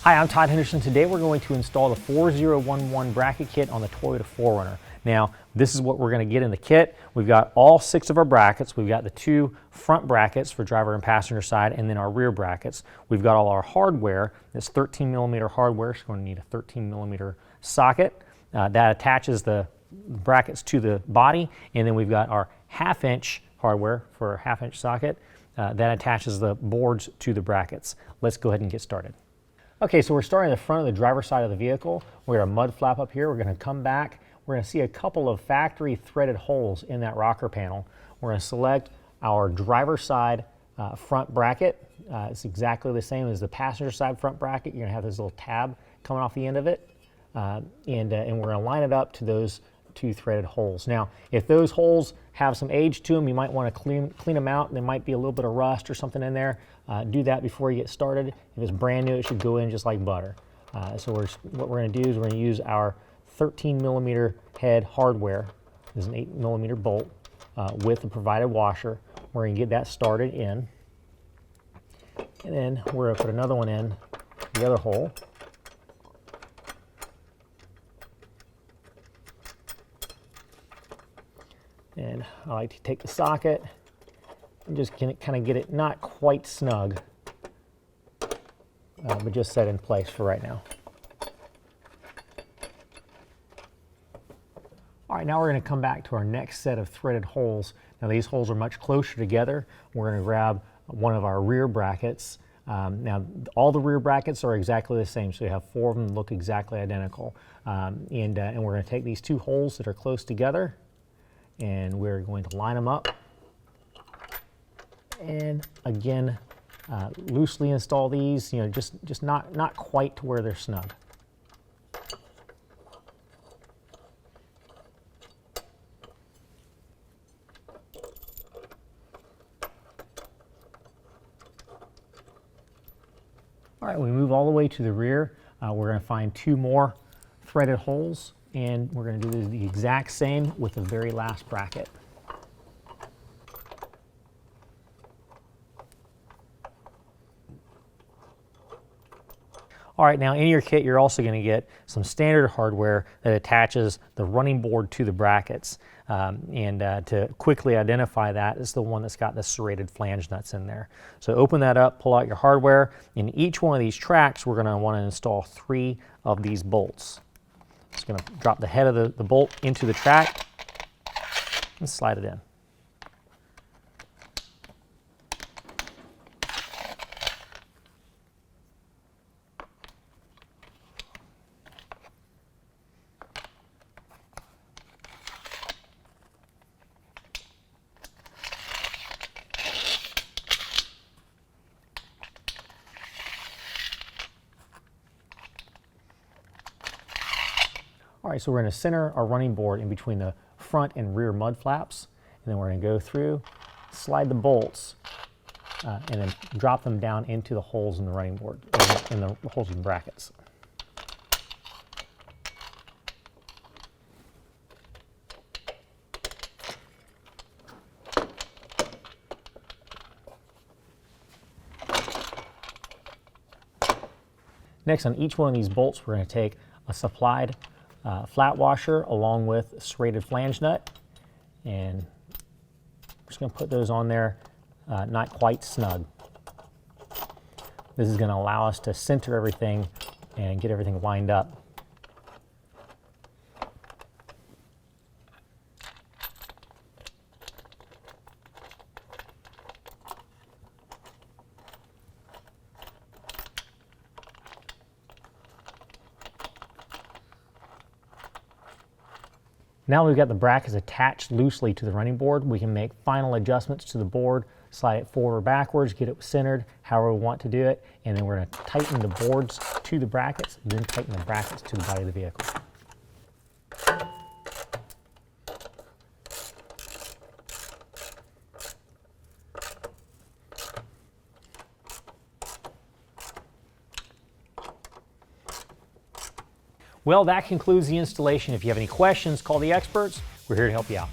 Hi, I'm Todd Henderson. Today we're going to install the 4011 bracket kit on the Toyota 4Runner. Now, this is what we're going to get in the kit. We've got all 6 of our brackets. We've got the 2 front brackets for driver and passenger side, and then our rear brackets. We've got all our hardware. This 13 millimeter hardware, so we're going to need a 13 millimeter socket that attaches the brackets to the body, and then we've got our 1/2 inch hardware for a 1/2 inch socket that attaches the boards to the brackets. Let's go ahead and get started. Okay, so we're starting at the front of the driver's side of the vehicle. We're got a mud flap up here. We're going to come back. We're going to see a couple of factory threaded holes in that rocker panel. We're going to select our driver's side front bracket. It's exactly the same as the passenger side front bracket. You're going to have this little tab coming off the end of it. And we're going to line it up to those 2 threaded holes. Now, if those holes have some age to them, you might want to clean them out. There might be a little bit of rust or something in there. Do that before you get started. If it's brand new, it should go in just like butter. So what we're going to do is we're going to use our 13 millimeter head hardware. This is an 8 millimeter bolt with the provided washer. We're going to get that started in. And then we're going to put another one in the other hole. And I like to take the socket and just kind of get it not quite snug, but just set in place for right now. All right, now we're going to come back to our next set of threaded holes. Now these holes are much closer together. We're going to grab one of our rear brackets. Now all the rear brackets are exactly the same, so you have 4 of them that look exactly identical. And we're going to take these 2 holes that are close together, and we're going to line them up. And again, loosely install these, just not quite to where they're snug. All right, we move all the way to the rear. We're going to find 2 more threaded holes, and we're going to do the exact same with the very last bracket. All right, now in your kit, you're also going to get some standard hardware that attaches the running board to the brackets. To quickly identify that is the one that's got the serrated flange nuts in there. So open that up, pull out your hardware. In each one of these tracks, we're going to want to install 3 of these bolts. Just going to drop the head of the bolt into the track and slide it in. All right, so we're going to center our running board in between the front and rear mud flaps, and then we're going to go through, slide the bolts, and then drop them down into the holes in the running board, in the holes in the brackets. Next, on each one of these bolts, we're going to take a supplied flat washer along with a serrated flange nut, and I'm just going to put those on there not quite snug. This is going to allow us to center everything and get everything lined up. Now we've got the brackets attached loosely to the running board, we can make final adjustments to the board, slide it forward or backwards, get it centered however we want to do it, and then we're going to tighten the boards to the brackets, and then tighten the brackets to the body of the vehicle. Well, that concludes the installation. If you have any questions, call the experts. We're here to help you out.